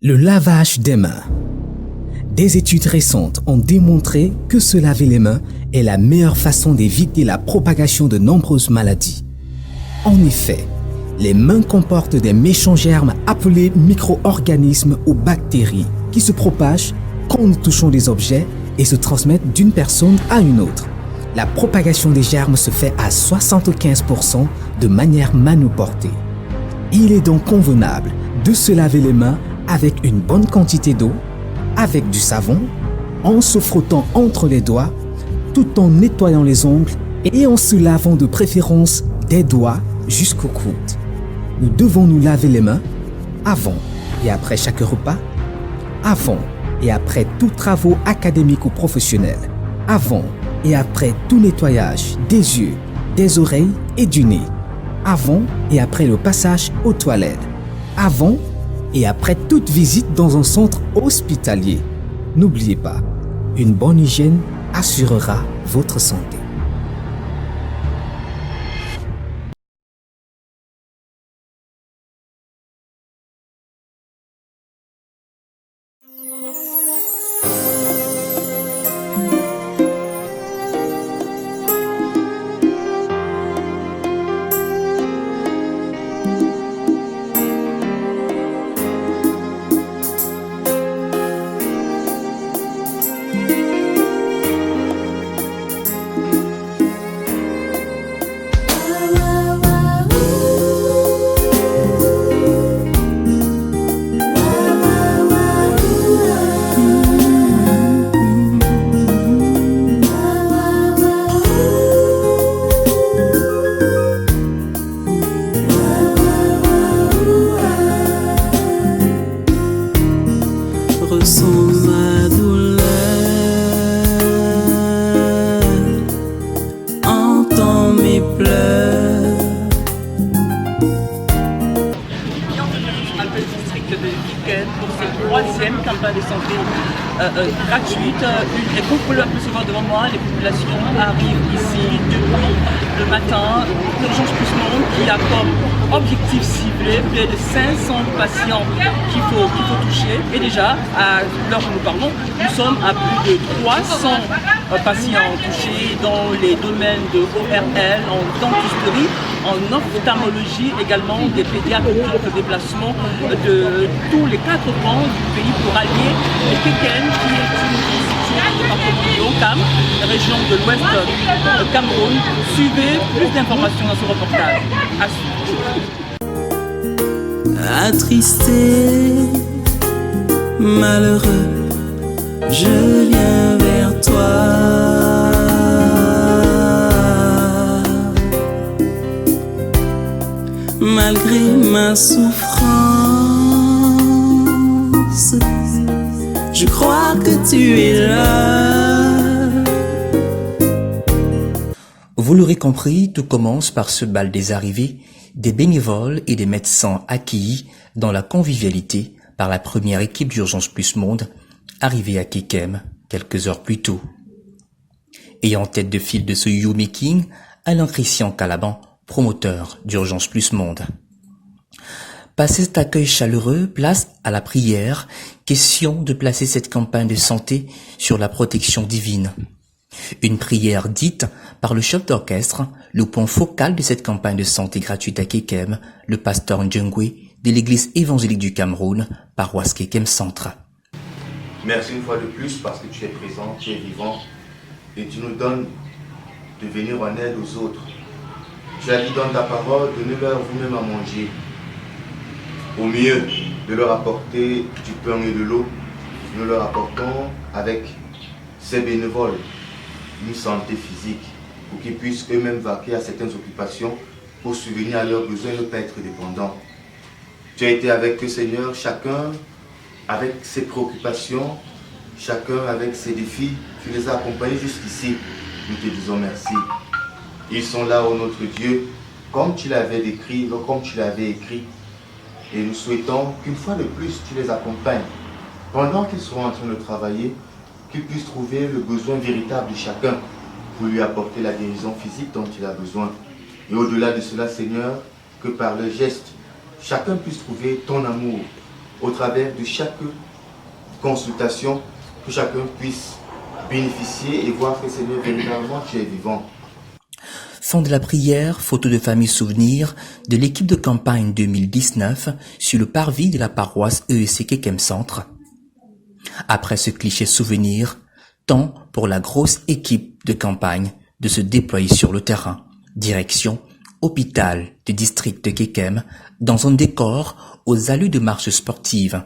Le lavage des mains. Des études récentes ont démontré que se laver les mains est la meilleure façon d'éviter la propagation de nombreuses maladies. En effet, les mains comportent des méchants germes appelés micro-organismes ou bactéries qui se propagent quand nous touchons des objets et se transmettent d'une personne à une autre. La propagation des germes se fait à 75% de manière manuportée. Il est donc convenable de se laver les mains avec une bonne quantité d'eau, avec du savon, en se frottant entre les doigts, tout en nettoyant les ongles et en se lavant de préférence des doigts jusqu'au coude. Nous devons nous laver les mains avant et après chaque repas, avant et après tous travaux académiques ou professionnels, avant et après tout nettoyage des yeux, des oreilles et du nez, avant et après le passage aux toilettes, avant et après toute visite dans un centre hospitalier. N'oubliez pas, une bonne hygiène assurera votre santé. Ressens ma douleur, entends mes pleurs. Bienvenue à le district de Kiken pour cette troisième campagne de santé gratuite. Et comme vous pouvez l'apercevoir devant moi, les populations arrivent ici depuis le matin. L'Urgence Plus Monde qui a comme objectif ciblé près de 500 patients qu'il faut toucher. Et déjà, à l'heure où nous parlons, nous sommes à plus de 300 patients touchés dans les domaines de ORL, en dentisterie, en ophtalmologie, également des pédiatres qui ont le déplacement de tous les 4 coins du pays pour allier le Keken, qui est situé dans le département de Ouakam, région de l'ouest Cameroun. Suivez plus d'informations dans ce reportage. À suivre. Attristé, malheureux, je viens vers toi. Malgré ma souffrance, je crois que tu es là. Vous l'aurez compris, tout commence par ce bal des arrivées, des bénévoles et des médecins accueillis dans la convivialité par la première équipe d'Urgence Plus Monde, arrivée à Kekem quelques heures plus tôt. Et en tête de file de ce You-Making, Alain Christian Calaban, promoteur d'Urgence Plus Monde. Passé cet accueil chaleureux, place à la prière, question de placer cette campagne de santé sur la protection divine. Une prière dite par le chef d'orchestre, le point focal de cette campagne de santé gratuite à Kekem, le pasteur Njengwe de l'église évangélique du Cameroun, paroisse Kekem Centre. Merci une fois de plus parce que tu es présent, tu es vivant et tu nous donnes de venir en aide aux autres. Tu as dit dans ta parole, donnez-leur vous-même à manger. Au mieux de leur apporter du pain et de l'eau, nous leur apportons avec ces bénévoles une santé physique pour qu'ils puissent eux-mêmes vaquer à certaines occupations pour subvenir à leurs besoins et ne pas être dépendants. Tu as été avec eux, Seigneur, chacun avec ses préoccupations, chacun avec ses défis. Tu les as accompagnés jusqu'ici. Nous te disons merci. Ils sont là, ô notre Dieu, comme tu l'avais décrit, comme tu l'avais écrit. Et nous souhaitons qu'une fois de plus, tu les accompagnes. Pendant qu'ils seront en train de travailler, qu'ils puissent trouver le besoin véritable de chacun pour lui apporter la guérison physique dont il a besoin. Et au-delà de cela, Seigneur, que par le geste, chacun puisse trouver ton amour au travers de chaque consultation, que chacun puisse bénéficier et voir que Seigneur, véritablement, tu es vivant. Fond de la prière, photo de famille souvenir de l'équipe de campagne 2019 sur le parvis de la paroisse EEC Kekem Centre. Après ce cliché souvenir, temps pour la grosse équipe de campagne de se déployer sur le terrain. Direction hôpital du district de Kekem dans un décor aux allures de marche sportive.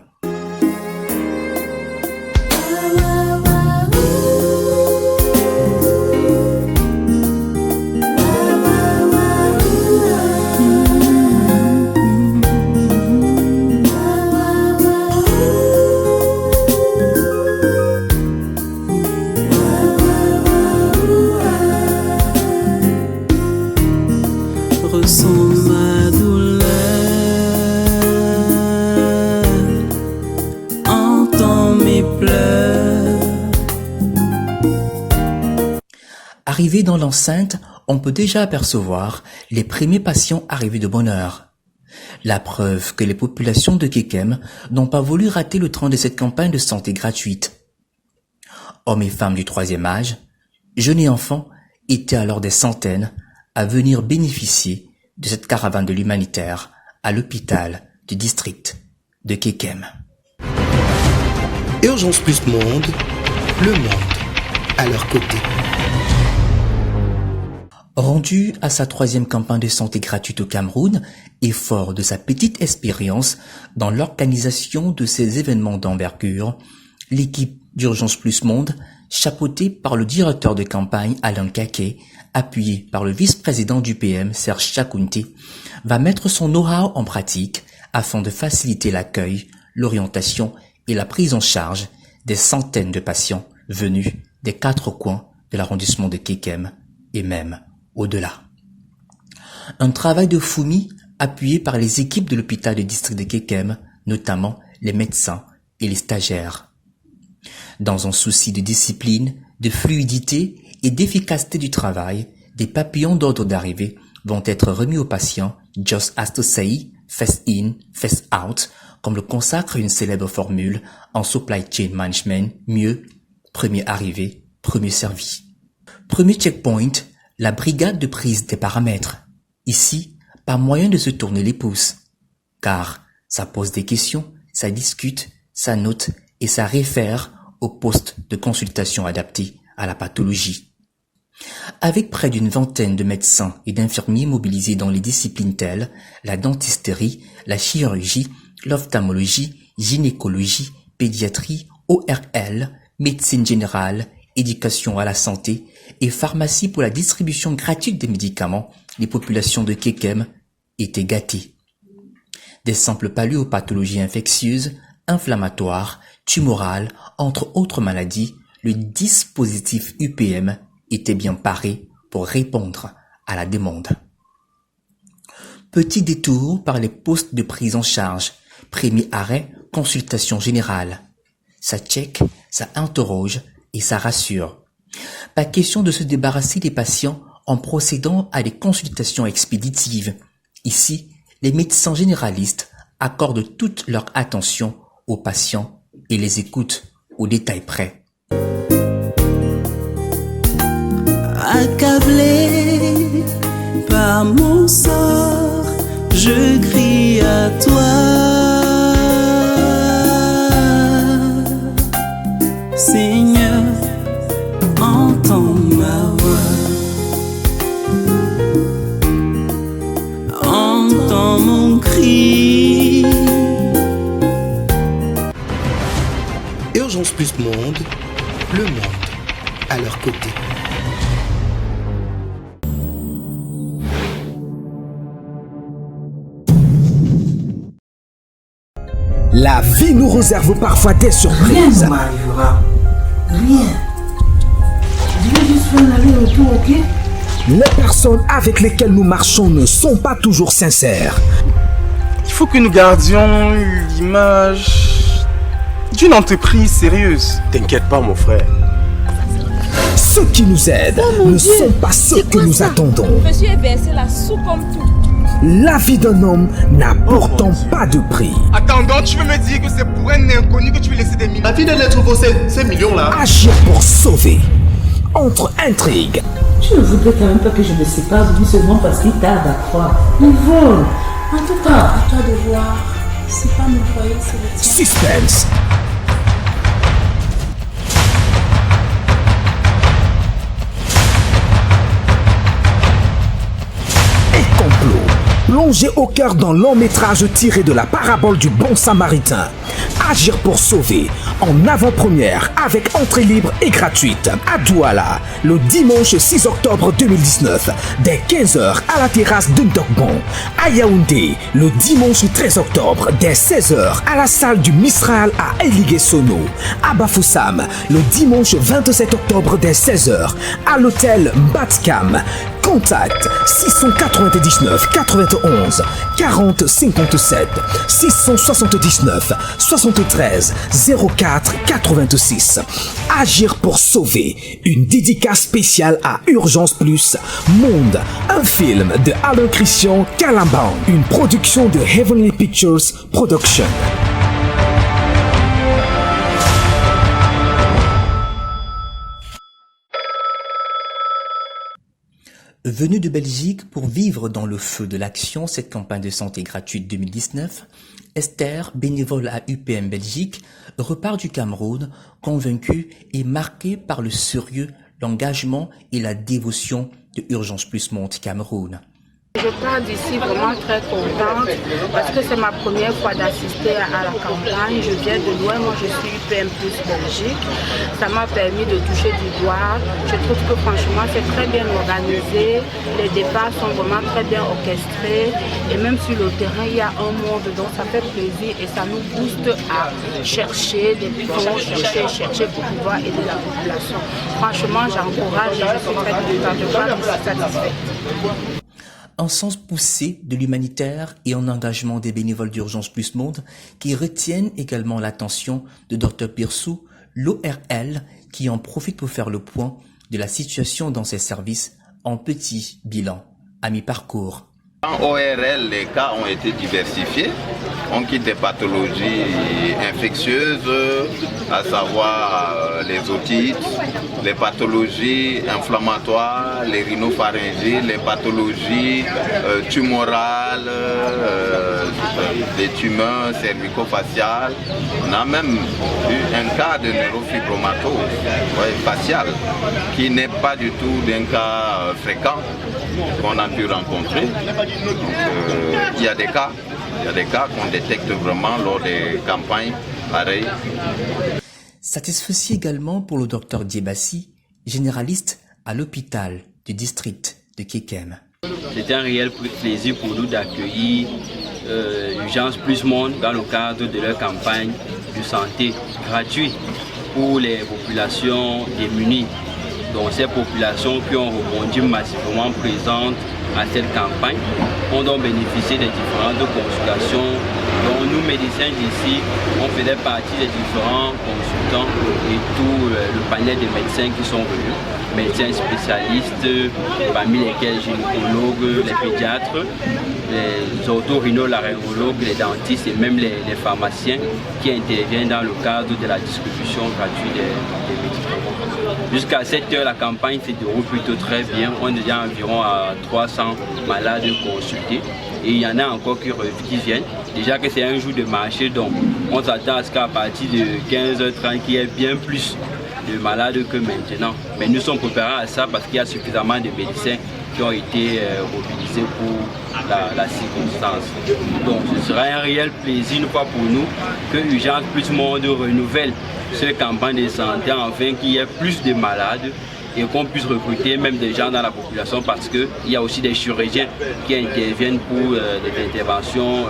Ressens ma douleur, entends mes pleurs. Arrivé dans l'enceinte, on peut déjà apercevoir les premiers patients arrivés de bonne heure. La preuve que les populations de Kekem n'ont pas voulu rater le train de cette campagne de santé gratuite. Hommes et femmes du troisième âge, jeunes et enfants, étaient alors des centaines à venir bénéficier de cette caravane de l'humanitaire à l'hôpital du district de Kekem. Urgence Plus Monde, le monde à leur côté. Rendu à sa 3e campagne de santé gratuite au Cameroun et fort de sa petite expérience dans l'organisation de ces événements d'envergure, l'équipe d'Urgence Plus Monde, chapeautée par le directeur de campagne Alain Kaké, appuyé par le vice-président du PM Serge Chakounté, va mettre son know-how en pratique afin de faciliter l'accueil, l'orientation et la prise en charge des centaines de patients venus des 4 coins de l'arrondissement de Kekem et même au-delà. Un travail de fourmi appuyé par les équipes de l'hôpital du district de Kekem, notamment les médecins et les stagiaires. Dans un souci de discipline, de fluidité et d'efficacité du travail, des papillons d'ordre d'arrivée vont être remis aux patients just as to say, face in, face out, comme le consacre une célèbre formule en supply chain management, mieux, premier arrivé, premier servi. Premier checkpoint, la brigade de prise des paramètres. Ici, pas moyen de se tourner les pouces, car ça pose des questions, ça discute, ça note et ça réfère au poste de consultation adapté à la pathologie. Avec près d'une vingtaine de médecins et d'infirmiers mobilisés dans les disciplines telles la dentisterie, la chirurgie, l'ophtalmologie, gynécologie, pédiatrie, ORL, médecine générale, éducation à la santé et pharmacie pour la distribution gratuite des médicaments, les populations de Kekem étaient gâtées. Des samples paléopathologies infectieuses, inflammatoires, tumorales, entre autres maladies, le dispositif UPM était bien paré pour répondre à la demande. Petit détour par les postes de prise en charge. Premier arrêt, consultation générale. Ça check, ça interroge et ça rassure. Pas question de se débarrasser des patients en procédant à des consultations expéditives. Ici, les médecins généralistes accordent toute leur attention aux patients et les écoutent au détail près. Accablé par mon sort, je crie à toi, Seigneur, entends ma voix, entends mon cri. Urgence Plus Monde, le monde à leur côté. La vie nous réserve parfois des Rien surprises. ne m'arrivera. Rien. Je vais juste faire l'aller-retour, ok? Les personnes avec lesquelles nous marchons ne sont pas toujours sincères. Il faut que nous gardions l'image d'une entreprise sérieuse. T'inquiète pas, mon frère. Ceux qui nous aident ne sont pas ceux que nous attendons. Monsieur est versé la soupe comme tout. La vie d'un homme n'a pourtant pas de prix. Attends, donc tu veux me dire que c'est pour un inconnu que tu veux laisser des millions? La vie d'un être vaut ces millions-là. Agir pour sauver. Entre intrigues. Tu ne voudrais quand même pas que je me sépare de lui seulement parce qu'il tarde à croire. Il vole. En tout cas, À toi de voir. C'est pas mon foyer, c'est le tien. Suspense. Et complot. Plongez au cœur d'un long métrage tiré de la parabole du bon samaritain. Agir pour sauver, en avant-première avec entrée libre et gratuite à Douala, le dimanche 6 octobre 2019, dès 15h à la terrasse de Ndokbon. À Yaoundé, le dimanche 13 octobre, dès 16h à la salle du Mistral à Eligé-Sono. À Bafoussam, le dimanche 27 octobre, dès 16h à l'hôtel Mbatkam. Contact 699 91 40 57 679 73 04 86. Agir pour sauver. Une dédicace spéciale à Urgence Plus Monde. Un film de Alain Christian Calamban. Une production de Heavenly Pictures Production. Venue de Belgique pour vivre dans le feu de l'action cette campagne de santé gratuite 2019, Esther, bénévole à UPM Belgique, repart du Cameroun convaincue et marquée par le sérieux, l'engagement et la dévotion de Urgence Plus Monde Cameroun. Je pars d'ici vraiment très contente parce que c'est ma première fois d'assister à la campagne. Je viens de loin, moi je suis UPM Plus Belgique. Ça m'a permis de toucher du doigt. Je trouve que franchement c'est très bien organisé. Les départs sont vraiment très bien orchestrés. Et même sur le terrain, il y a un monde, donc ça fait plaisir et ça nous booste à chercher des fonds, chercher pour pouvoir aider la population. Franchement, j'encourage et je suis très contente. Je crois que je suis satisfaite. En sens poussé de l'humanitaire et en engagement des bénévoles d'Urgence Plus Monde qui retiennent également l'attention de Dr Pirsou, l'ORL qui en profite pour faire le point de la situation dans ses services en petit bilan à mi-parcours. En ORL, les cas ont été diversifiés. On quitte des pathologies infectieuses, à savoir les otites, les pathologies inflammatoires, les rhinopharyngies, les pathologies tumorales, des tumeurs cervico-faciales. On a même eu un cas de neurofibromatose faciale qui n'est pas du tout d'un cas fréquent qu'on a pu rencontrer. Donc, il y a des cas qu'on détecte vraiment lors des campagnes pareilles. Satisfait également pour le docteur Diébassi, généraliste à l'hôpital du district de Kekem. C'est un réel plaisir pour nous d'accueillir Urgence Plus Monde dans le cadre de leur campagne de santé gratuite pour les populations démunies. Donc ces populations qui ont répondu massivement présentes à cette campagne ont donc bénéficié des différentes consultations. Donc nous médecins d'ici, on faisait partie des différents consultants et tout le panel de médecins qui sont venus. Médecins spécialistes, parmi lesquels gynécologues, les pédiatres, les otorhinolaryngologues, les dentistes et même les pharmaciens qui interviennent dans le cadre de la distribution gratuite des médicaments. Jusqu'à 7 heures, la campagne se déroule plutôt très bien. On est déjà environ à 300 malades consultés et il y en a encore qui viennent. Déjà que c'est un jour de marché, donc on s'attend à ce qu'à partir de 15h30, qu'il y ait bien plus de malades que maintenant. Mais nous sommes préparés à ça parce qu'il y a suffisamment de médecins qui ont été mobilisés pour la circonstance. Donc ce sera un réel plaisir une fois pour nous que Urgence Plus Monde renouvelle cette campagne de santé afin qu'il y ait plus de malades et qu'on puisse recruter même des gens dans la population parce qu'il y a aussi des chirurgiens qui interviennent pour des interventions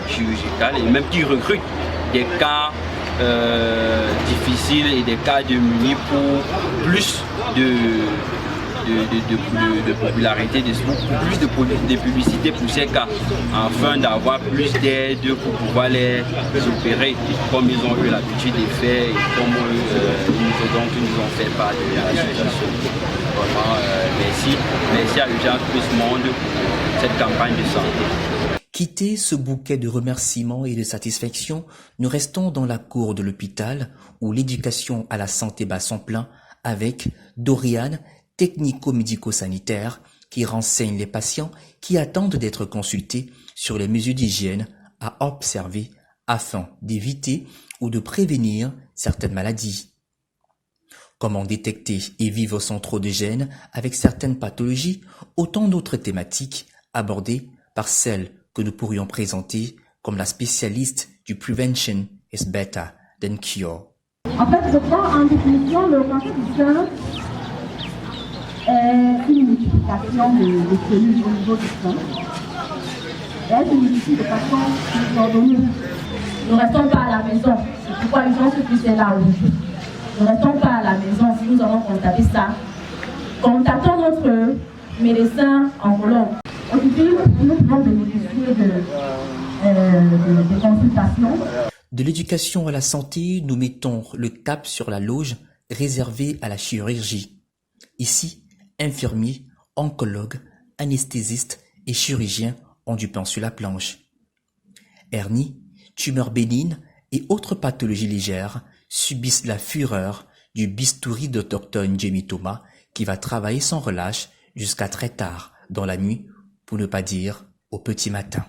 chirurgicales et même qui recrutent des cas difficiles et des cas démunis pour plus de de popularité, plus de publicité pour ces cas, afin d'avoir plus d'aide pour pouvoir les opérer comme ils ont eu l'habitude de faire et comme ils nous ont fait part de l'association. Vraiment, merci à Urgence Plus Monde pour cette campagne de santé. Quitté ce bouquet de remerciements et de satisfaction, nous restons dans la cour de l'hôpital où l'éducation à la santé bat son plein avec Dorian, technico-médico-sanitaire, qui renseigne les patients qui attendent d'être consultés sur les mesures d'hygiène à observer afin d'éviter ou de prévenir certaines maladies. Comment détecter et vivre sans trop de gêne avec certaines pathologies, autant d'autres thématiques abordées par celle que nous pourrions présenter comme la spécialiste du Prevention is better than cure. En fait, je crois en définition, le cancer du sein est une multiplication de cellules au niveau du sein. Elle se multiplie de façon désordonnée. Nous ne restons pas à la maison. C'est pourquoi les gens qui sont là aujourd'hui. Nous ne restons pas à la maison si nous avons constaté ça. Contactons notre médecin oncologue. Aujourd'hui, nous pouvons bénéficier de consultations. De l'éducation à la santé, nous mettons le cap sur la loge réservée à la chirurgie. Ici, infirmiers, oncologues, anesthésistes et chirurgiens ont du pain sur la planche. Hernie, tumeurs bénignes et autres pathologies légères subissent la fureur du bistouri de Dr Jamie Thomas qui va travailler sans relâche jusqu'à très tard dans la nuit, pour ne pas dire au petit matin.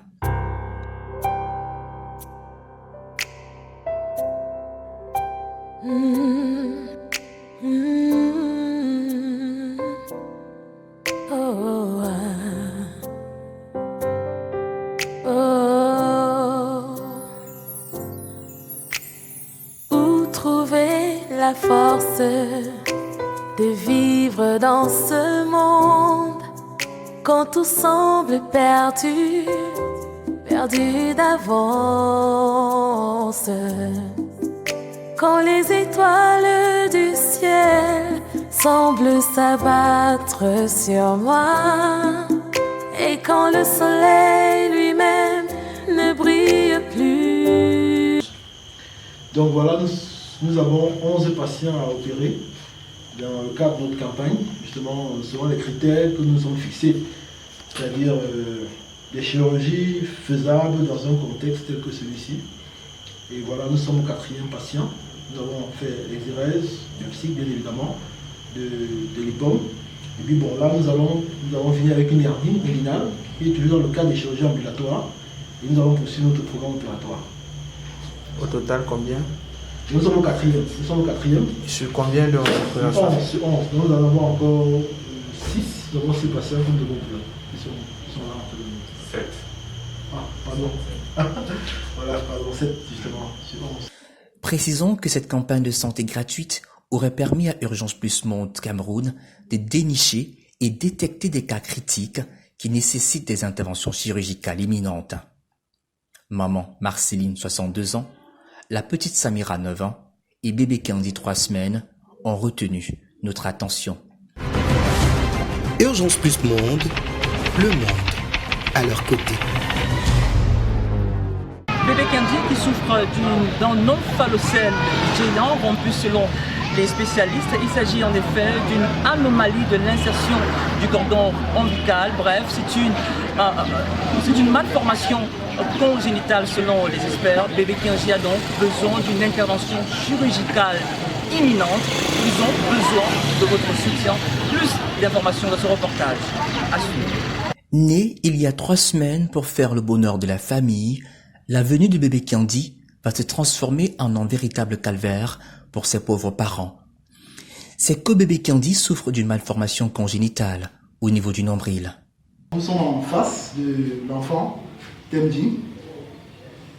Où trouver la force de vivre dans ce monde quand tout semble perdu, perdu d'avance? Quand les étoiles du ciel semblent s'abattre sur moi, et quand le soleil lui-même ne brille plus. Donc voilà, nous avons 11 patients à opérer dans le cadre de notre campagne, justement selon les critères que nous nous sommes fixés, c'est-à-dire des chirurgies faisables dans un contexte tel que celui-ci. Et voilà, nous sommes au 4e patient. Nous avons fait l'exérèse du psych, bien évidemment, de l'hypome. Et puis bon, là, nous avons fini avec une hernie inguinale qui est toujours dans le cadre des chirurgies ambulatoires. Et nous allons poursuivre notre programme opératoire. Au total, combien? Nous sommes au 4e. Sur combien de opérations? Sur 11. Nous en avons encore 6. Nous avons 6 patients que nous devons opérer. Ils sont là en fait. 7. Ah, pardon. Voilà, pardon, 7 justement. Sur 11. Précisons que cette campagne de santé gratuite aurait permis à Urgence Plus Monde Cameroun de dénicher et détecter des cas critiques qui nécessitent des interventions chirurgicales imminentes. Maman Marceline, 62 ans, la petite Samira, 9 ans, et bébé Candy, 3 semaines, ont retenu notre attention. Urgence Plus Monde, le monde à leur côté. Bébé Candy qui souffre d'un omphalocèle géant rompu selon les spécialistes. Il s'agit en effet d'une anomalie de l'insertion du cordon ombilical. Bref, c'est une malformation congénitale selon les experts. Bébé Candy a donc besoin d'une intervention chirurgicale imminente. Ils ont besoin de votre soutien. Plus d'informations dans ce reportage. À suivre. Né il y a 3 semaines pour faire le bonheur de la famille, la venue de bébé Candy va se transformer en un véritable calvaire pour ses pauvres parents. C'est que bébé Candy souffre d'une malformation congénitale au niveau du nombril. Nous sommes en face de l'enfant Temji,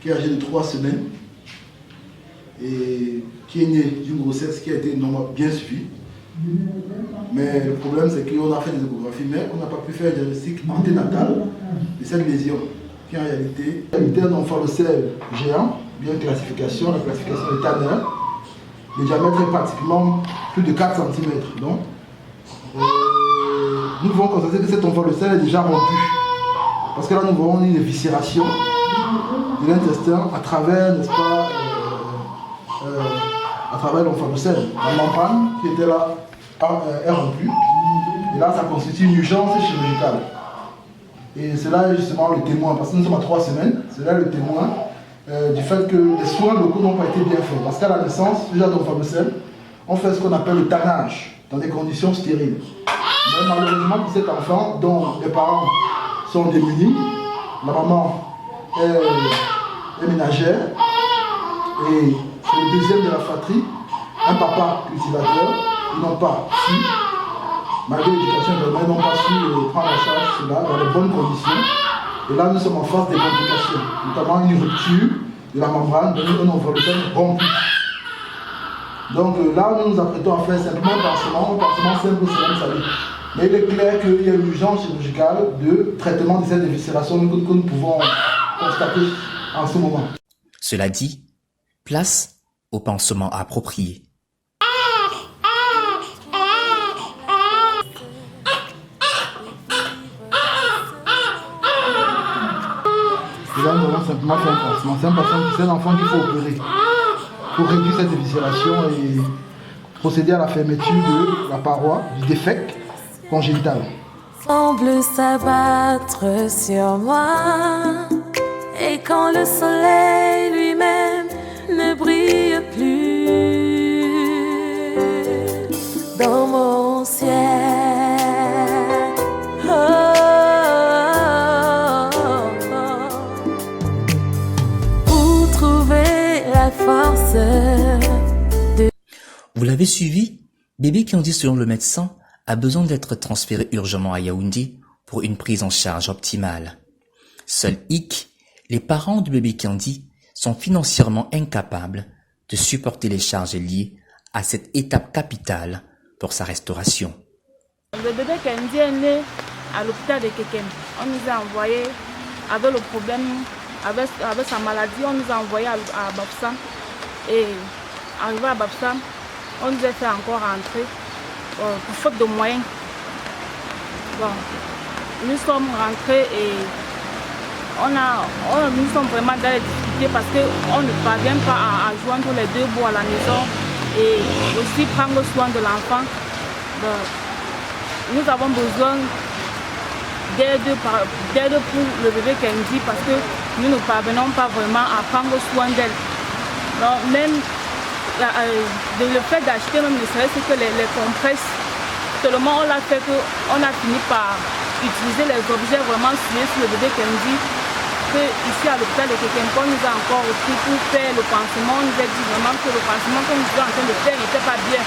qui est âgé de 3 semaines et qui est né d'une grossesse qui a été bien suivie. Mais le problème, c'est qu'on a fait des échographies, mais on n'a pas pu faire un diagnostic anténatal de cette lésion, qui en réalité est un omphalocèle géant, bien classification, la classification est Tanner. Le diamètre est pratiquement plus de 4 cm. Donc, nous devons constater que cet enfant de sel est déjà rompu. Parce que là, nous voyons une éviscération de l'intestin à travers, n'est-ce pas, à travers l'enfant de sel. La membrane qui était là est rompue. Et là, ça constitue une urgence chirurgicale. Et c'est là justement le témoin, parce que nous sommes à 3 semaines, c'est là le témoin du fait que les soins locaux n'ont pas été bien faits. Parce qu'à la naissance, déjà d'enfant de sel, on fait ce qu'on appelle le tannage dans des conditions stériles. Mais malheureusement pour cet enfant dont les parents sont démunis, la maman est ménagère et c'est le deuxième de la fratrie, un papa cultivateur, ils n'ont pas su, malgré l'éducation de leur mère, n'ont pas su prendre en charge cela dans les bonnes conditions. Et là nous sommes en face des complications, notamment une rupture de la membrane, donc un enfant de sel rompu. Donc là, nous nous apprêtons à faire simplement un pansement simple sur un salé. Mais il est clair qu'il y a une urgence chirurgicale de traitement de cette éviscération que nous pouvons constater en ce moment. Cela dit, place au pansement approprié. Et là, nous allons simplement faire un pansement. C'est un enfant qu'il faut opérer pour réduire cette éviscération et procéder à la fermeture de la paroi du défect congénital. Semble s'abattre sur moi, et quand le soleil lui-même ne brille plus dans mon ciel, où trouver la force de... Vous l'avez suivi, bébé Kyandi, selon le médecin, a besoin d'être transféré urgemment à Yaoundé pour une prise en charge optimale. Seul hic, les parents du bébé Kyandi sont financièrement incapables de supporter les charges liées à cette étape capitale pour sa restauration. Le bébé Kyandi est né à l'hôpital de Kekem. On nous a envoyé avec le problème, avec sa maladie, on nous a envoyé à Bafoussam. Et arrivé à Bafoussam, on nous a fait encore rentrer pour faute de moyens. Bon, nous sommes rentrés et nous sommes vraiment dans les difficultés parce qu'on ne parvient pas à joindre les deux bouts à la maison et aussi prendre soin de l'enfant. Nous avons besoin d'aide pour le bébé Kyandi parce que nous ne parvenons pas vraiment à prendre soin d'elle. Donc même le fait d'acheter même ne serait-ce que les compresses, seulement on a fait qu'on a fini par utiliser les objets vraiment souillés sur le bébé Kyandi. Ici à l'hôpital de Kekem, on nous a encore pris pour faire le pansement. On nous a dit vraiment que le pansement que nous étions en train de faire n'était pas bien.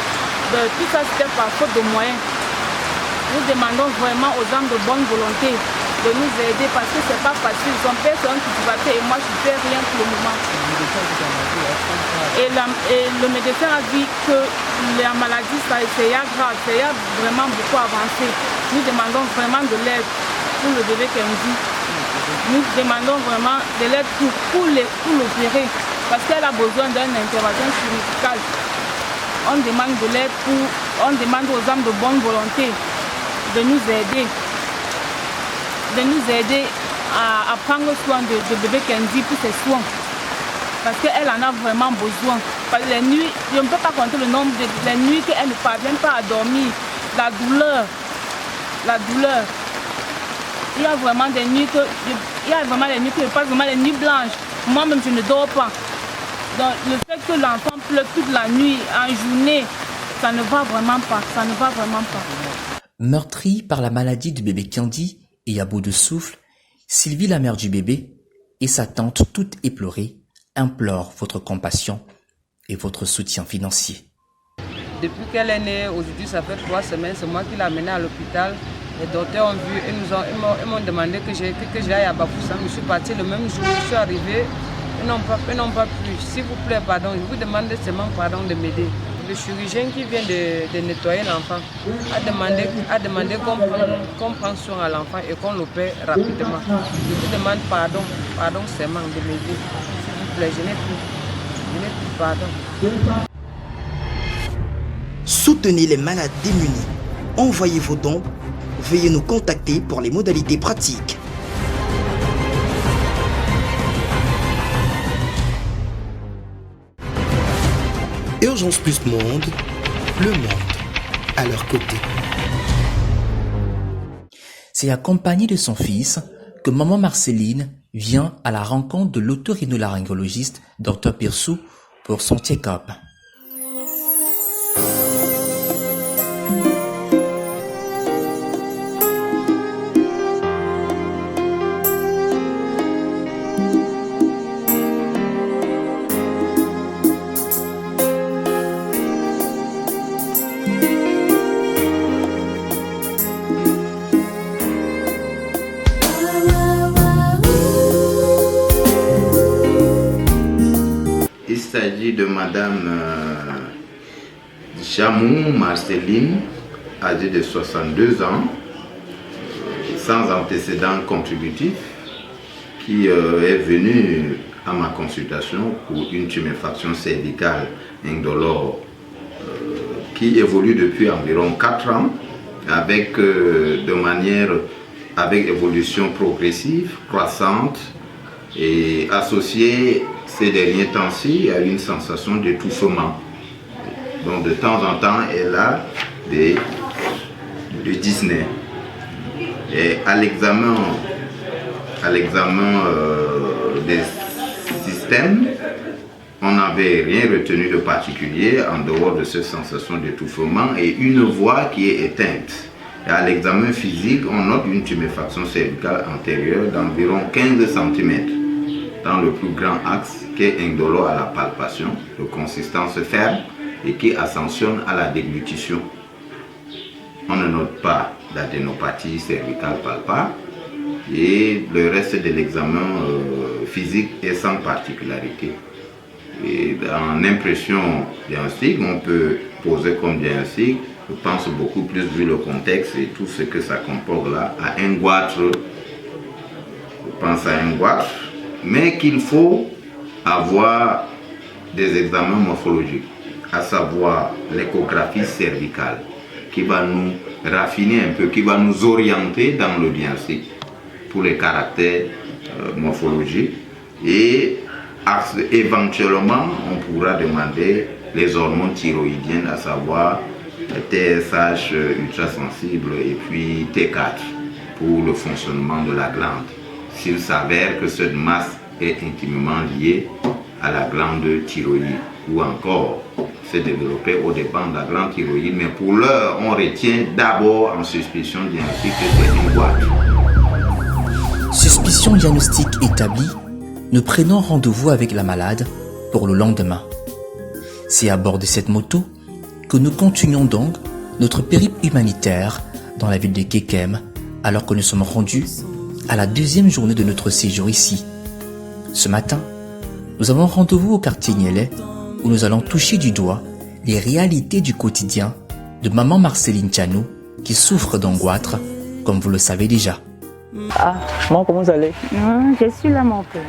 Donc, tout ça c'était par faute de moyens. Nous demandons vraiment aux gens de bonne volonté de nous aider parce que c'est pas facile. Son père c'est un cultivateur et moi je ne fais rien pour le moment. Et le médecin a dit que la maladie c'est grave, c'est vraiment beaucoup avancé. Nous demandons vraiment de l'aide pour le bébé Kyandi. Nous demandons vraiment de l'aide pour l'opérer parce qu'elle a besoin d'une intervention chirurgicale. On demande de l'aide on demande aux hommes de bonne volonté de nous aider à prendre soin de bébé Kyandi pour ses soins. Parce qu'elle en a vraiment besoin. Parce que les nuits, je ne peux pas compter le nombre de nuits qu'elle ne parvient pas à dormir. La douleur. Il y a vraiment des nuits que je passe vraiment les nuits blanches. Moi-même, je ne dors pas. Donc, le fait que l'enfant pleure toute la nuit, en journée, ça ne va vraiment pas. Meurtrie par la maladie du bébé Kyandi et à bout de souffle, Sylvie, la mère du bébé, et sa tante, toute éplorée, implorent votre compassion et votre soutien financier. Depuis qu'elle est née, aujourd'hui, ça fait 3 semaines, c'est moi qui l'ai amenée à l'hôpital. Les docteurs ont vu et ils m'ont demandé que j'aille à Bafoussam. Je suis partie le même jour, je suis arrivée, ils n'ont pas pu. S'il vous plaît, pardon, je vous demande seulement pardon de m'aider. Le chirurgien qui vient de nettoyer l'enfant a demandé qu'on prenne soin à l'enfant et qu'on l'opère rapidement. Je vous demande pardon seulement de m'aider. S'il vous plaît, je n'ai plus pardon. Soutenez les malades démunis. Envoyez vos dons veuillez nous contacter pour les modalités pratiques. Urgence Plus Monde, le monde à leur côté. C'est accompagné de son fils que maman Marceline vient à la rencontre de l'otorhinolaryngologiste Dr Pirsou pour son check-up. Il s'agit de Madame Chamou Marceline, âgée de 62 ans, sans antécédents contributifs, qui est venue à ma consultation pour une tuméfaction cervicale indolore qui évolue depuis environ 4 ans avec évolution progressive, croissante et associée ces derniers temps-ci à une sensation d'étouffement. Donc de temps en temps, elle a des dyspnées. Et à l'examen des systèmes, on n'avait rien retenu de particulier en dehors de cette sensation d'étouffement et une voix qui est éteinte. Et à l'examen physique, on note une tuméfaction cervicale antérieure d'environ 15 cm dans le plus grand axe qui est indolore à la palpation, de consistance ferme et qui ascensionne à la déglutition. On ne note pas d'adénopathie cervicale palpable et le reste de l'examen physique est sans particularité. Et en impression diagnostique, on peut poser comme diagnostic, je pense beaucoup plus vu le contexte et tout ce que ça comporte là, à un goitre, je pense à un goitre, mais qu'il faut avoir des examens morphologiques, à savoir l'échographie cervicale, qui va nous raffiner un peu, qui va nous orienter dans le diagnostic pour les caractères morphologiques. Et éventuellement, on pourra demander les hormones thyroïdiennes, à savoir TSH ultrasensible et puis T4 pour le fonctionnement de la glande. S'il s'avère que cette masse est intimement liée à la glande thyroïde ou encore s'est développée au dépend de la glande thyroïde, mais pour l'heure, on retient d'abord en suspicion diagnostique que c'est une goitre. Suspicion diagnostique établie, nous prenons rendez-vous avec la malade pour le lendemain. C'est à bord de cette moto que nous continuons donc notre périple humanitaire dans la ville de Kekem, alors que nous sommes rendus à la deuxième journée de notre séjour ici. Ce matin, nous avons rendez-vous au quartier Niellet où nous allons toucher du doigt les réalités du quotidien de maman Marceline Tchanou qui souffre d'un goitre, comme vous le savez déjà. Ah, maman, comment vous allez? Non, je suis là, mon père.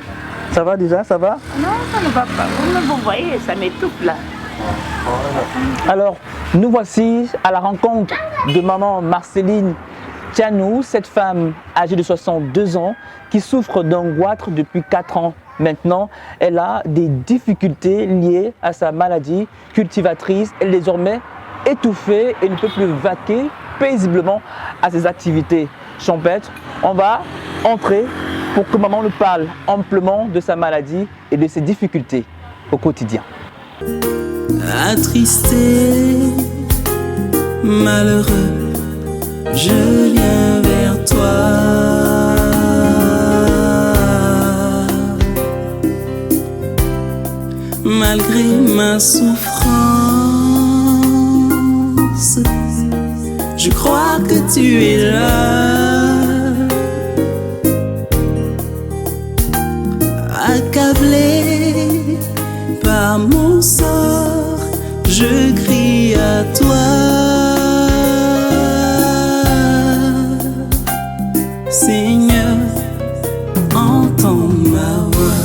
Ça va déjà, ça va? Non, ça ne va pas. Vous voyez, ça m'étouffe là. Alors, nous voici à la rencontre de maman Marceline Tchanou, cette femme âgée de 62 ans qui souffre d'un goitre depuis 4 ans. Maintenant, elle a des difficultés liées à sa maladie cultivatrice. Elle est désormais étouffée et ne peut plus vaquer paisiblement à ses activités champêtres. On va entrer pour que maman nous parle amplement de sa maladie et de ses difficultés au quotidien. Attristé, malheureux, je viens vers toi. Malgré ma souffrance, je crois que tu es là. Accablé par mon sort, je crie à toi. Seigneur, entends ma voix,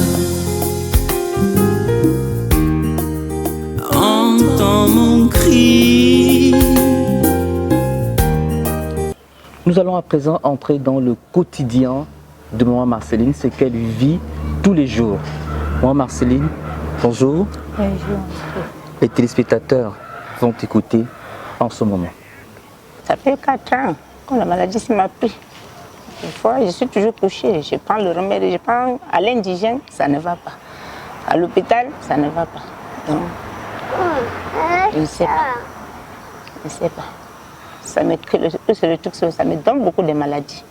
entends mon cri. Nous allons à présent entrer dans le quotidien de maman Marceline, ce qu'elle vit tous les jours. Maman Marceline, bonjour. Bonjour. Les téléspectateurs vont t'écouter en ce moment. Ça fait 4 ans que la maladie m'a pris. Des fois, je suis toujours couchée, je prends le remède, je prends à l'indigène, ça ne va pas. À l'hôpital, ça ne va pas. Donc, je ne sais pas. Je ne sais pas. Ça me donne beaucoup de maladies.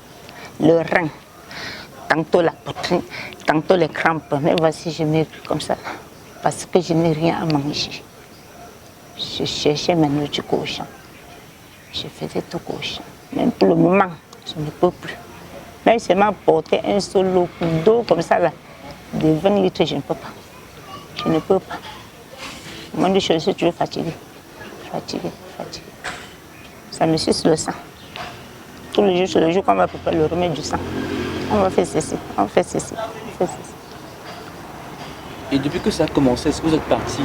Le rein, tantôt la poitrine, tantôt les crampes. Mais voici, je maigre comme ça. Parce que je n'ai rien à manger. Je cherchais ma nourriture au champ. Je faisais tout au champ. Même pour le moment, je ne peux plus. Même si je m'ai porté un solo d'eau comme ça, là, de 20 litres, je ne peux pas. Je ne peux pas. Moi, je suis toujours fatiguée. Fatiguée. Ça me suce le sang. Tous les jours, c'est le jour qu'on va préparer le remède du sang. On va faire ceci, on fait ceci, on fait ceci. Et depuis que ça a commencé, est-ce que vous êtes parti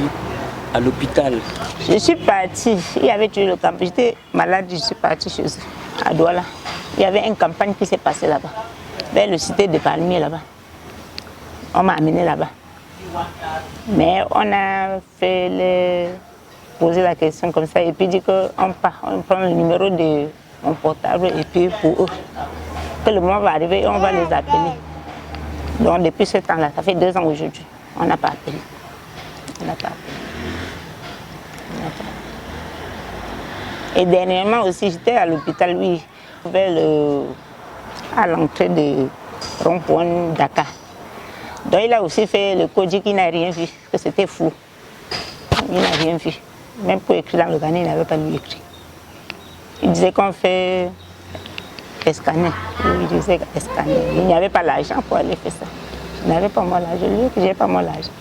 à l'hôpital? Je suis partie. Il y avait toujours le campagne. J'étais malade, je suis partie chez eux, à Douala. Il y avait une campagne qui s'est passée là-bas, vers le cité de Palmiers là-bas. On m'a amené là-bas. Mais on a posé la question comme ça et puis dit qu'on part, on prend le numéro de mon portable et puis pour eux, que le moment va arriver et on va les appeler. Donc depuis ce temps-là, ça fait 2 ans aujourd'hui, on n'a pas appelé. On n'a pas appelé. Et dernièrement aussi, j'étais à l'hôpital, oui, à l'entrée de rond-point Dakar. Donc il a aussi fait le code qu'il n'a rien vu, que c'était flou. Il n'a rien vu. Même pour écrire dans le carnet, il n'avait pas lui écrit. Il disait qu'on fait scanner. Il disait scanner. Il n'y avait pas l'argent pour aller faire ça. Je n'avais pas moi l'argent. Je lui ai dit que je n'ai pas moi l'argent.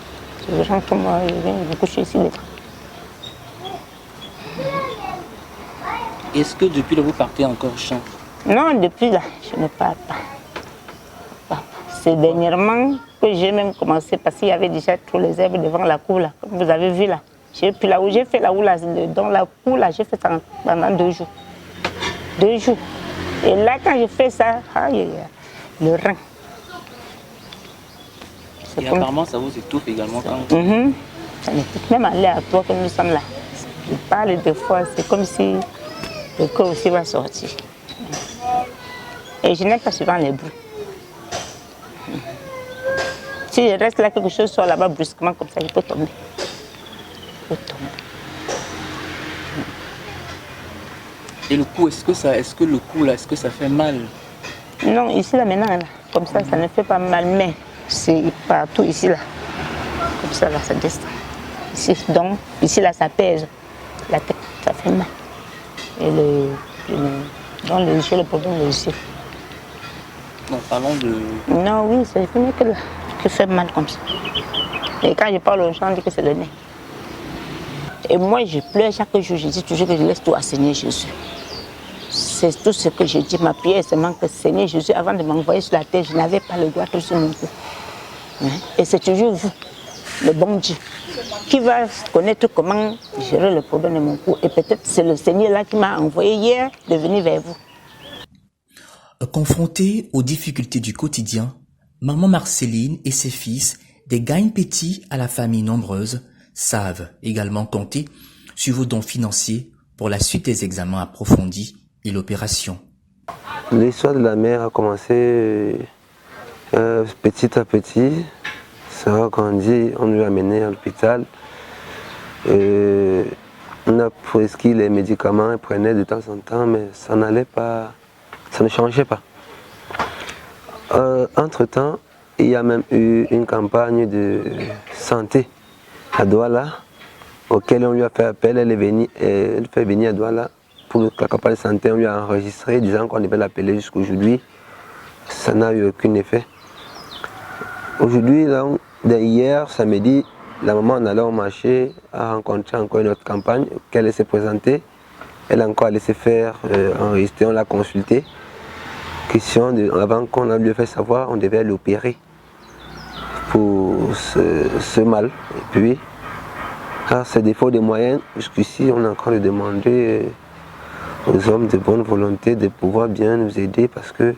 Je rentre pour moi, je viens me coucher ici. Est-ce que depuis là, vous partez encore au champ? Non, depuis là, je ne pars pas. C'est dernièrement que j'ai même commencé parce qu'il y avait déjà tous les herbes devant la cour là, comme vous avez vu là. Puis là où j'ai fait la cour là, dans la cour là, j'ai fait ça pendant 2 jours. 2 jours. Et là quand j'ai fait ça, le rein. Et apparemment ça vous étouffe également quand Ça m'étouffe même aller à toi que nous sommes là. Je parle des fois, c'est comme si le corps aussi va sortir. Et je n'aime pas souvent les bruits. Si je reste là, quelque chose soit là-bas brusquement comme ça, il peut tomber. Et le cou, est-ce que le cou là, est-ce que ça fait mal? Non, ici là maintenant, là, comme ça ne fait pas mal, mais c'est partout ici là. Comme ça là, ça descend. Ici, donc, ici là, ça pèse. La tête, ça fait mal. Et dans les yeux, le problème des yeux. Non, parlons de... Non, oui, c'est fini que là, que fait mal comme ça. Et quand je parle aux gens, on dit que c'est le nez. Et moi, je pleure chaque jour, je dis toujours que je laisse tout à Seigneur Jésus. C'est tout ce que je dis. Ma prière, c'est que Seigneur Jésus, avant de m'envoyer sur la terre, je n'avais pas le droit sur mon cou. Et c'est toujours vous, le bon Dieu, qui va connaître comment gérer le problème de mon cou. Et peut-être c'est le Seigneur là qui m'a envoyé hier de venir vers vous. Confrontée aux difficultés du quotidien, maman Marceline et ses fils, des gagne-petits à la famille nombreuse, savent également compter sur vos dons financiers pour la suite des examens approfondis et l'opération. L'histoire de la mère a commencé petit à petit. Ça a grandi, on lui a amené à l'hôpital. On a prescrit les médicaments, elle prenait de temps en temps, mais ça n'allait pas, ça ne changeait pas. Entre-temps, il y a même eu une campagne de santé à Douala, auquel on lui a fait appel. Elle fait venir à Douala pour la campagne de santé. On lui a enregistré, disant qu'on devait l'appeler jusqu'aujourd'hui. Ça n'a eu aucun effet. Aujourd'hui, hier, samedi, la maman en allant au marché a rencontré encore une autre campagne auquel elle s'est présentée. Elle a encore laissé faire enregistrer, on l'a consultée. Question avant qu'on lui ait fait savoir, on devait l'opérer pour ce mal. Et puis, à ce défaut de moyens, jusqu'ici, on est en train de demander aux hommes de bonne volonté de pouvoir bien nous aider parce que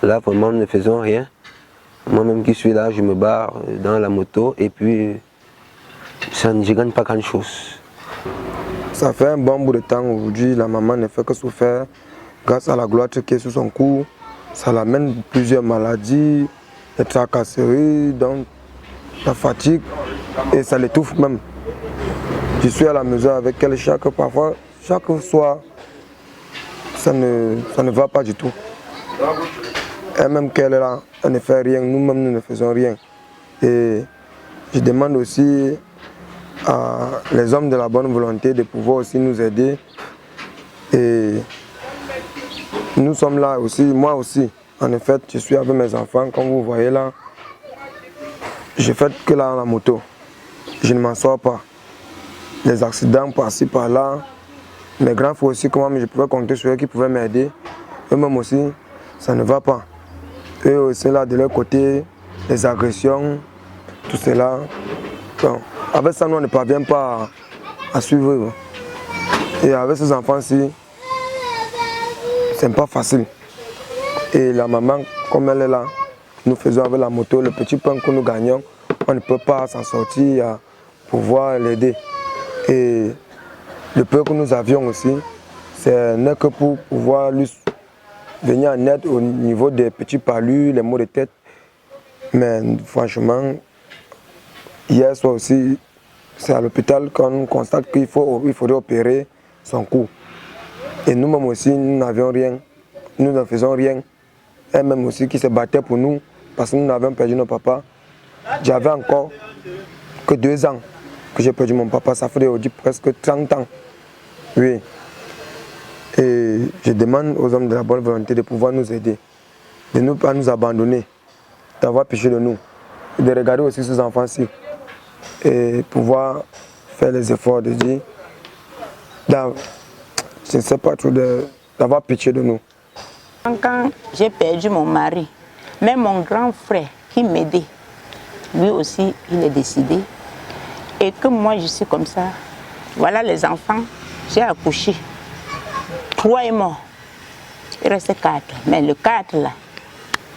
là, vraiment, nous ne faisons rien. Moi-même qui suis là, je me barre dans la moto et puis je ne gagne pas grand-chose. Ça fait un bon bout de temps aujourd'hui, la maman ne fait que souffrir grâce à la gloire qui est sous son cou. Ça l'amène plusieurs maladies, des tracasseries, donc la fatigue et ça l'étouffe même. Je suis à la maison avec elle chaque soir, ça ne va pas du tout. Et même qu'elle est là, elle ne fait rien, nous-mêmes nous ne faisons rien. Et je demande aussi à les hommes de la bonne volonté de pouvoir aussi nous aider. Et nous sommes là aussi, moi aussi. En effet, je suis avec mes enfants, comme vous voyez là. Je fais que là la moto. Je ne m'en sors pas. Les accidents par-ci, par-là. Mes grands frères aussi, comment je pouvais compter sur eux qui pouvaient m'aider. Eux-mêmes aussi, ça ne va pas. Eux aussi là, de leur côté, les agressions, tout cela. Bon, avec ça, nous, on ne parvient pas à suivre. Et avec ces enfants-ci, c'est pas facile. Et la maman, comme elle est là, nous faisons avec la moto, le petit pain que nous gagnons, on ne peut pas s'en sortir pour pouvoir l'aider. Et le peu que nous avions aussi, ce n'est que pour pouvoir lui venir en aide au niveau des petits palus, les maux de tête. Mais franchement, hier soir aussi, c'est à l'hôpital qu'on constate qu'il faudrait opérer son cou. Et nous-mêmes aussi, nous n'avions rien. Nous ne faisons rien. Elle-même aussi qui se battait pour nous parce que nous n'avions perdu nos papas. J'avais encore que 2 ans que j'ai perdu mon papa. Ça fait aujourd'hui presque 30 ans. Oui. Et je demande aux hommes de la bonne volonté de pouvoir nous aider, de ne pas nous abandonner, d'avoir pitié de nous, de regarder aussi ces enfants-ci et pouvoir faire les efforts de dire, je ne sais pas trop, d'avoir pitié de nous. Quand j'ai perdu mon mari, même mon grand frère qui m'aidait, lui aussi, il est décédé. Et que moi, je suis comme ça. Voilà les enfants, j'ai accouché. 3 est mort. Il restait 4. Mais le 4 là,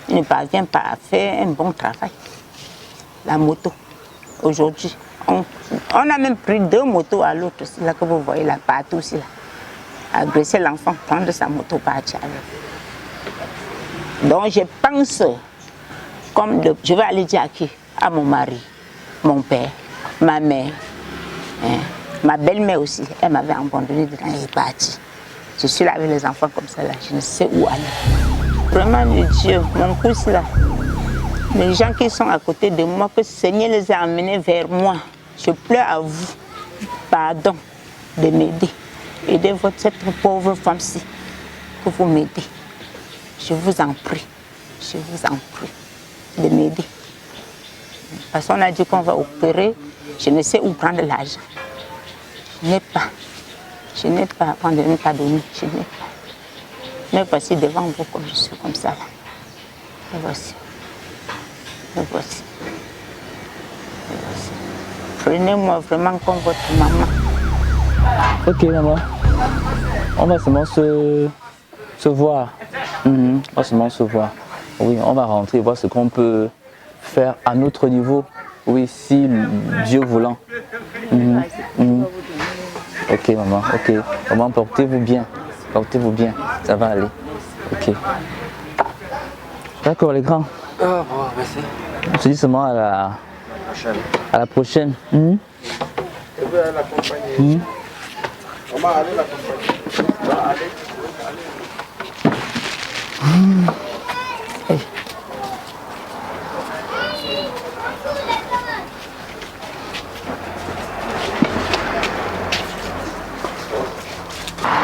il ne parvient pas à faire un bon travail. La moto, aujourd'hui. On a même pris 2 motos à l'autre, c'est là que vous voyez là, partout aussi là. Agresser l'enfant, prendre sa moto, partir avec. Donc je pense, je vais aller dire à qui? À mon mari, mon père, ma mère, ma belle-mère aussi. Elle m'avait abandonné dedans et est partie. Je suis là avec les enfants comme ça, là. Je ne sais où aller. Vraiment, Dieu, mon pouce là, les gens qui sont à côté de moi, que le Seigneur les a amenés vers moi. Je pleure à vous, pardon, de m'aider. Aidez cette pauvre femme-ci, que vous m'aidez. Je vous en prie, de m'aider. Parce qu'on a dit qu'on va opérer, je ne sais où prendre l'argent. Je n'ai pas, on ne m'a pas donné, je n'ai pas. Mais voici devant vous comme je suis, comme ça là. Et voici. Et voici. Et voici. Prenez-moi vraiment comme votre maman. Ok maman, on va seulement se voir. On va seulement se voir. Oui, on va rentrer, voir ce qu'on peut faire à notre niveau. Oui, si Dieu voulant. Ok maman, ok. Maman, portez-vous bien. Portez-vous bien, ça va aller. Ok. D'accord les grands. Oh, merci. On se dit seulement à la prochaine. Je vais l'accompagner. On va aller l'accompagner. On va aller.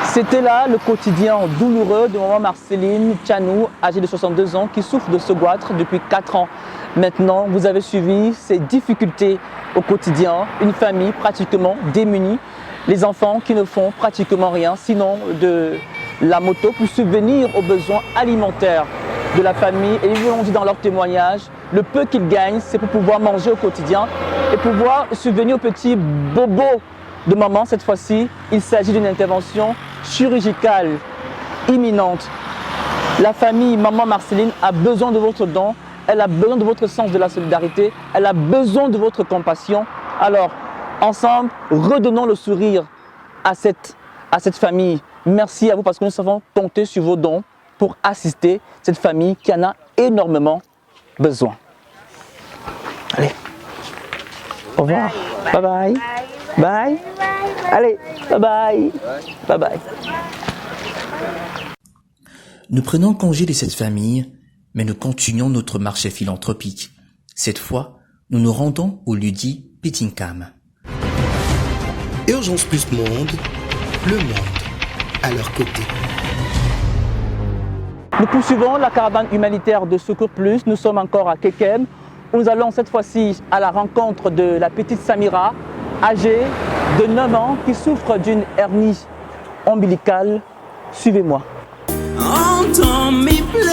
C'était là le quotidien douloureux de maman Marceline Tchanou, âgée de 62 ans, qui souffre de ce goitre depuis 4 ans. Maintenant, vous avez suivi ses difficultés au quotidien, une famille pratiquement démunie, les enfants qui ne font pratiquement rien, sinon de la moto pour subvenir aux besoins alimentaires de la famille. Et ils vous l'ont dit dans leur témoignage, le peu qu'ils gagnent, c'est pour pouvoir manger au quotidien et pouvoir subvenir aux petits bobos de maman. Cette fois-ci, il s'agit d'une intervention chirurgicale imminente. La famille Maman Marceline a besoin de votre don, elle a besoin de votre sens de la solidarité, elle a besoin de votre compassion. Alors, ensemble, redonnons le sourire à cette famille. Merci à vous parce que nous savons compter sur vos dons pour assister cette famille qui en a énormément besoin. Allez, au revoir, bye bye, bye, allez, bye bye, bye bye. Nous prenons congé de cette famille, mais nous continuons notre marché philanthropique. Cette fois, nous nous rendons au lieu-dit Pitinkam. Urgence Plus Monde, le monde à leur côté. Nous poursuivons la caravane humanitaire de Secours Plus. Nous sommes encore à Kekem. Nous allons cette fois-ci à la rencontre de la petite Samira, âgée de 9 ans, qui souffre d'une hernie ombilicale. Suivez-moi. Entends mes plaies,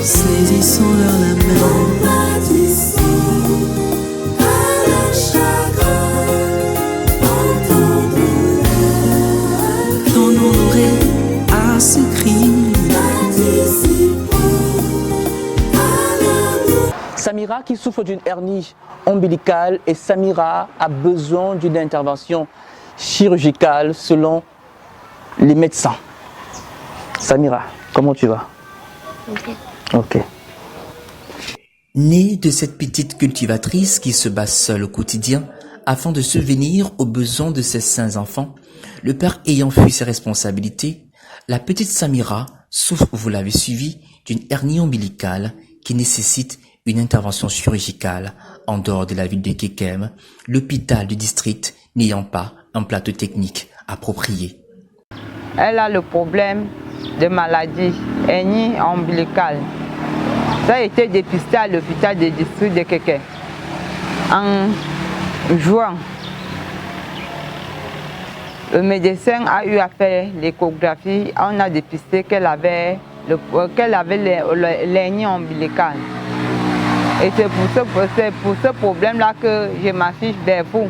saisissons-leur la main, à leur chagrin, entendons-leur, donnons l'oreille à ce cri. Samira qui souffre d'une hernie ombilicale et Samira a besoin d'une intervention chirurgicale selon les médecins. Samira, comment tu vas? Ok. Née de cette petite cultivatrice qui se bat seule au quotidien afin de subvenir aux besoins de ses 5 enfants, le père ayant fui ses responsabilités, la petite Samira souffre, vous l'avez suivi, d'une hernie ombilicale qui nécessite une intervention chirurgicale en dehors de la ville de Kekem, l'hôpital du district n'ayant pas un plateau technique approprié. Elle a le problème de maladie, hernie ombilicale. Ça a été dépisté à l'hôpital du district de Kekem. En juin, le médecin a eu à faire l'échographie. On a dépisté qu'elle avait l'hernie ombilicale. Et c'est pour ce problème-là que je m'affiche vers vous,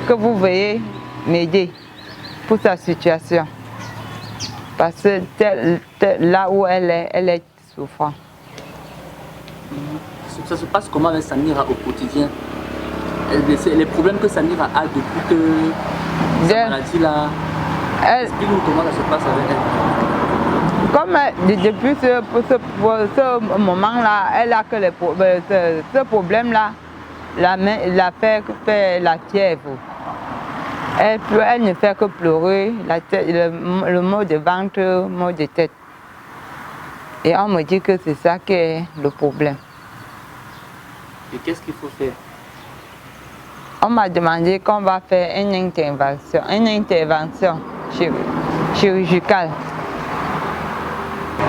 que vous veuillez m'aider pour sa situation. Parce que là où elle est souffrante. Ça se passe comment avec Samira au quotidien? Les problèmes que Samira a depuis que sa maladie là, explique-nous comment ça se passe avec elle. Comme depuis ce moment-là, elle a que ce problème-là, la fait la fièvre. Elle ne fait que pleurer, le mot de ventre, mot de tête. Et on me dit que c'est ça qui est le problème. Et qu'est-ce qu'il faut faire? On m'a demandé qu'on va faire une intervention chirurgicale.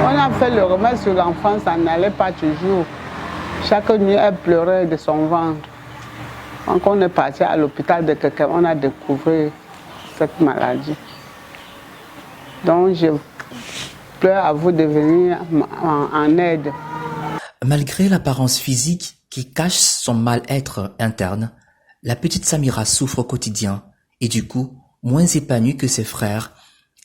On a fait le remède sur l'enfant, ça n'allait pas toujours. Chaque nuit, elle pleurait de son ventre. Donc on est parti à l'hôpital de Kekem, on a découvert cette maladie. Donc je pleure à vous de venir en aide. Malgré l'apparence physique qui cache son mal-être interne, la petite Samira souffre au quotidien et du coup moins épanouie que ses frères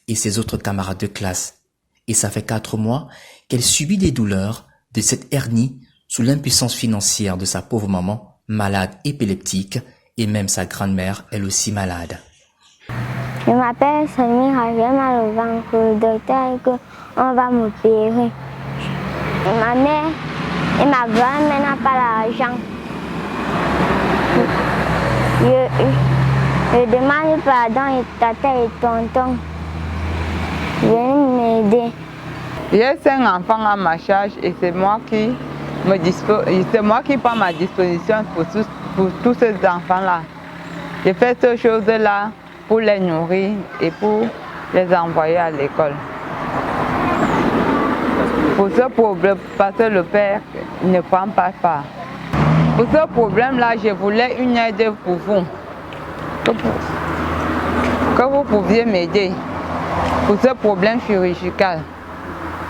et ses autres camarades de classe. Et ça fait 4 mois qu'elle subit des douleurs de cette hernie sous l'impuissance financière de sa pauvre maman, malade épileptique, et même sa grand-mère, elle aussi malade. Je m'appelle Samira, j'ai mal au ventre. Le docteur dit qu'on va m'opérer. Ma mère et ma grand-mère n'ont pas l'argent. Je demande pardon et tata et tonton. Viens m'aider. J'ai 5 enfants à ma charge et c'est moi qui prends ma disposition pour tous ces enfants-là. Je fais ces choses-là pour les nourrir et pour les envoyer à l'école. Pour ce problème, parce que le père ne prend pas part. Pour ce problème-là, je voulais une aide pour vous. Que vous pouviez m'aider pour ce problème chirurgical,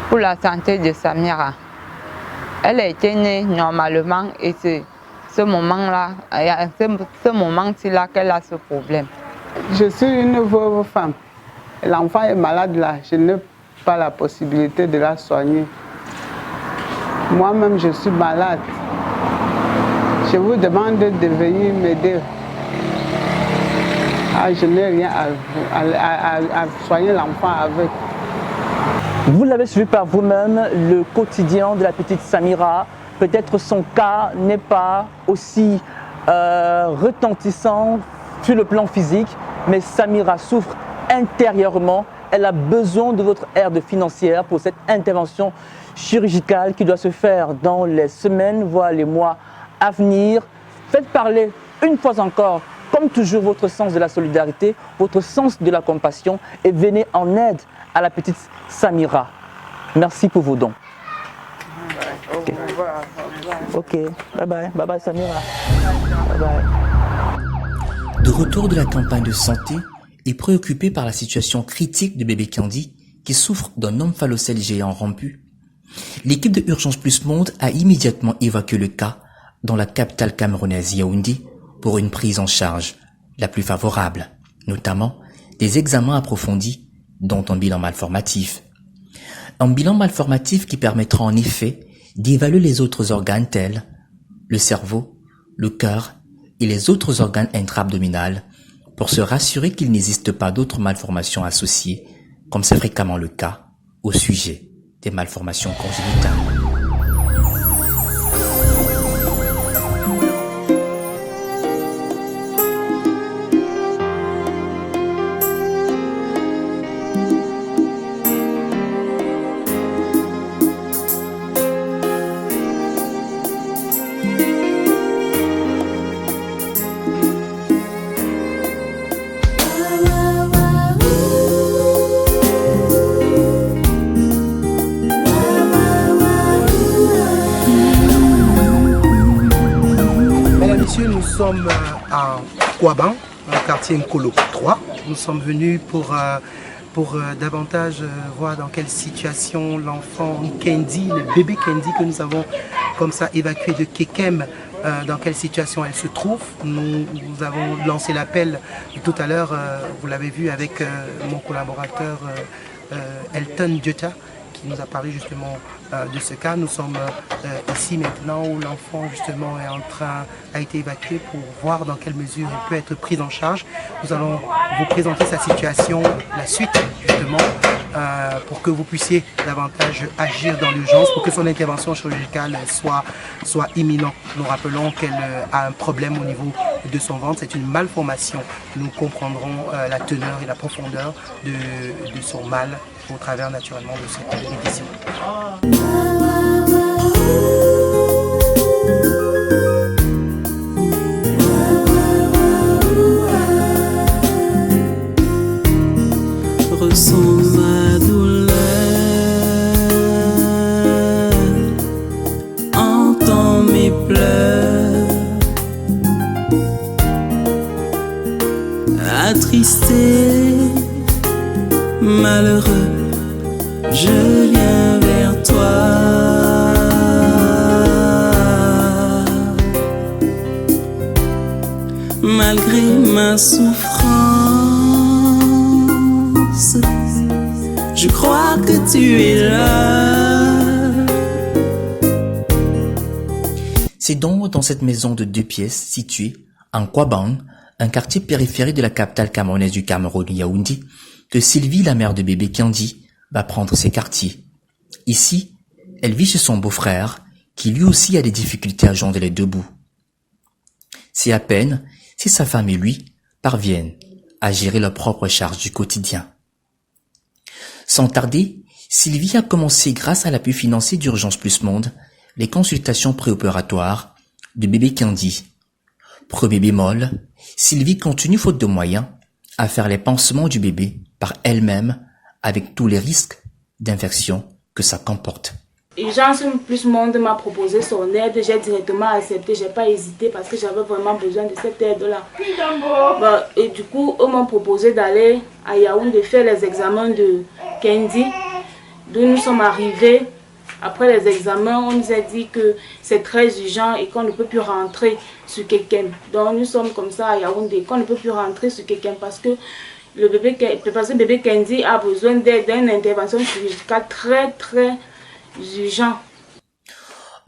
pour la santé de Samira. Elle était née normalement et c'est ce moment-là, ce moment-ci-là qu'elle a ce problème. Je suis une veuve femme. L'enfant est malade là, je n'ai pas la possibilité de la soigner. Moi-même, je suis malade. Je vous demande de venir m'aider. Je n'ai rien à soigner l'enfant avec. Vous l'avez suivi par vous-même, le quotidien de la petite Samira. Peut-être son cas n'est pas aussi retentissant sur le plan physique, mais Samira souffre intérieurement. Elle a besoin de votre aide financière pour cette intervention chirurgicale qui doit se faire dans les semaines, voire les mois à venir. Faites parler une fois encore, comme toujours, votre sens de la solidarité, votre sens de la compassion et venez en aide à la petite Samira. Merci pour vos dons. Okay. Ok, bye bye, bye bye Samira. Bye bye. De retour de la campagne de santé et préoccupé par la situation critique de bébé Candy qui souffre d'un omphalocèle géant rompu, l'équipe de Urgence Plus Monde a immédiatement évacué le cas dans la capitale camerounaise Yaoundé pour une prise en charge la plus favorable, notamment des examens approfondis dont un bilan malformatif. Un bilan malformatif qui permettra en effet d'évaluer les autres organes tels le cerveau, le cœur et les autres organes intra-abdominaux pour se rassurer qu'il n'existe pas d'autres malformations associées, comme c'est fréquemment le cas au sujet des malformations congénitales. Nous sommes à Kouaban, quartier Nkolo 3. Nous sommes venus pour davantage voir dans quelle situation l'enfant Kendi, le bébé Kendi que nous avons comme ça évacué de Kekem, dans quelle situation elle se trouve. Nous avons lancé l'appel tout à l'heure, vous l'avez vu avec mon collaborateur Elton Diota, qui nous a parlé justement de ce cas. Nous sommes ici maintenant où l'enfant justement a été évacué pour voir dans quelle mesure il peut être pris en charge. Nous allons vous présenter sa situation, la suite justement, pour que vous puissiez davantage agir dans l'urgence, pour que son intervention chirurgicale soit imminente. Nous rappelons qu'elle a un problème au niveau de son ventre, c'est une malformation. Nous comprendrons la teneur et la profondeur de son mal au travers naturellement de cette édition. Ressens ma douleur, entends mes pleurs, attristé, malheureux, je viens vers toi. Malgré ma souffrance, je crois que tu es là. C'est donc dans cette maison de 2 pièces située en Kouaban, un quartier périphérique de la capitale camerounaise du Cameroun, Yaoundé, que Sylvie, la mère de bébé Candy, va prendre ses quartiers. Ici, elle vit chez son beau-frère, qui lui aussi a des difficultés à joindre les deux bouts. C'est à peine si sa femme et lui parviennent à gérer leurs propres charges du quotidien. Sans tarder, Sylvie a commencé, grâce à l'appui financier d'Urgence Plus Monde, les consultations préopératoires de bébé Candy. Premier bémol, Sylvie continue, faute de moyens, à faire les pansements du bébé par elle-même, avec tous les risques d'infection que ça comporte. Urgence Plus Monde m'a proposé son aide, j'ai directement accepté, j'ai pas hésité parce que j'avais vraiment besoin de cette aide-là. Et du coup, eux m'ont proposé d'aller à Yaoundé faire les examens de Kendi, d'où nous sommes arrivés Après les examens, on nous a dit que c'est très urgent et qu'on ne peut plus rentrer sur quelqu'un. Donc nous sommes comme ça à Yaoundé, qu'on ne peut plus rentrer sur quelqu'un parce que le bébé Kendi a besoin d'une intervention chirurgicale très urgente.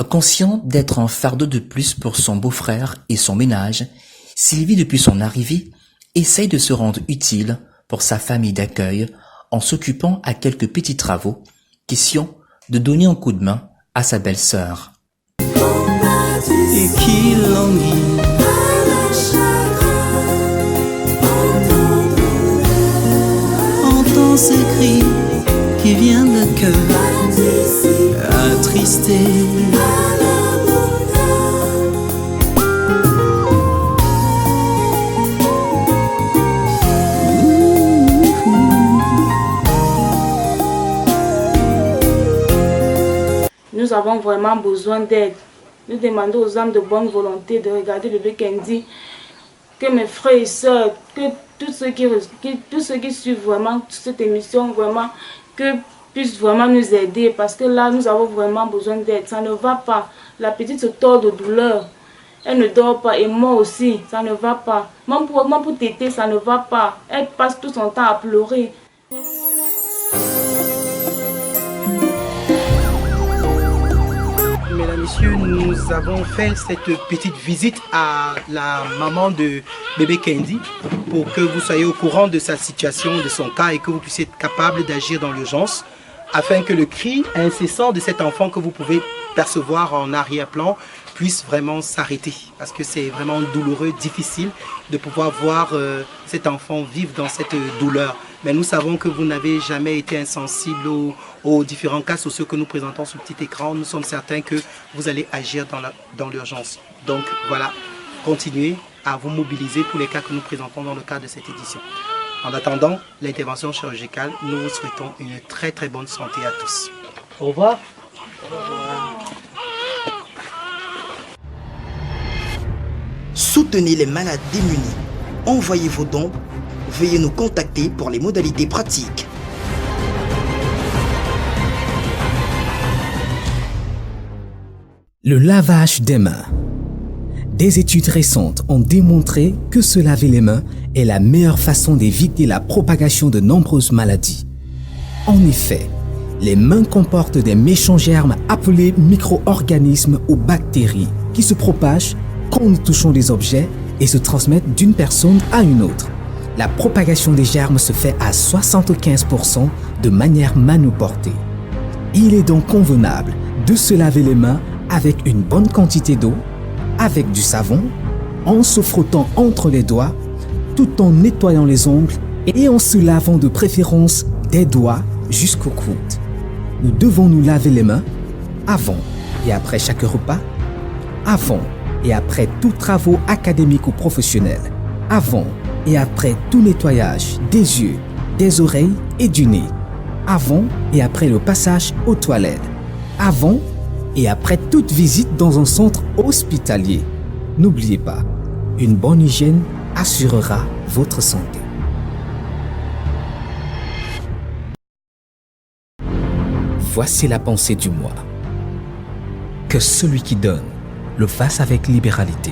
Consciente d'être un fardeau de plus pour son beau-frère et son ménage, Sylvie, depuis son arrivée, essaye de se rendre utile pour sa famille d'accueil en s'occupant à quelques petits travaux, question de donner un coup de main à sa belle-sœur. Et qui languit entend ce cri qui vient de cœur attristé. Nous avons vraiment besoin d'aide. Nous demandons aux âmes de bonne volonté de regarder le bébé Kendi, que mes frères et sœurs, que tous ceux qui suivent vraiment cette émission, vraiment, que puissent vraiment nous aider parce que là, nous avons vraiment besoin d'aide. Ça ne va pas. La petite se tord de douleur. Elle ne dort pas et moi aussi, ça ne va pas. Même pour téter, ça ne va pas. Elle passe tout son temps à pleurer. Mesdames, Messieurs, nous avons fait cette petite visite à la maman de bébé Kendi pour que vous soyez au courant de sa situation, de son cas et que vous puissiez être capable d'agir dans l'urgence afin que le cri incessant de cet enfant que vous pouvez percevoir en arrière-plan puisse vraiment s'arrêter parce que c'est vraiment douloureux, difficile de pouvoir voir cet enfant vivre dans cette douleur. Mais nous savons que vous n'avez jamais été insensible aux différents cas sociaux que nous présentons sur le petit écran. Nous sommes certains que vous allez agir dans l'urgence. Donc voilà, continuez à vous mobiliser pour les cas que nous présentons dans le cadre de cette édition. En attendant l'intervention chirurgicale, nous vous souhaitons une très bonne santé à tous. Au revoir. Soutenez les malades démunis. Envoyez vos dons. Veuillez nous contacter pour les modalités pratiques. Le lavage des mains. Des études récentes ont démontré que se laver les mains est la meilleure façon d'éviter la propagation de nombreuses maladies. En effet, les mains comportent des méchants germes appelés micro-organismes ou bactéries qui se propagent quand nous touchons des objets et se transmettent d'une personne à une autre. La propagation des germes se fait à 75% de manière manuportée. Il est donc convenable de se laver les mains avec une bonne quantité d'eau, avec du savon, en se frottant entre les doigts, tout en nettoyant les ongles et en se lavant de préférence des doigts jusqu'au coude. Nous devons nous laver les mains avant et après chaque repas, avant et après tous travaux académiques ou professionnels, avant et après tout nettoyage des yeux, des oreilles et du nez, avant et après le passage aux toilettes, avant et après toute visite dans un centre hospitalier. N'oubliez pas, une bonne hygiène assurera votre santé. Voici la pensée du mois. Que celui qui donne le fasse avec libéralité.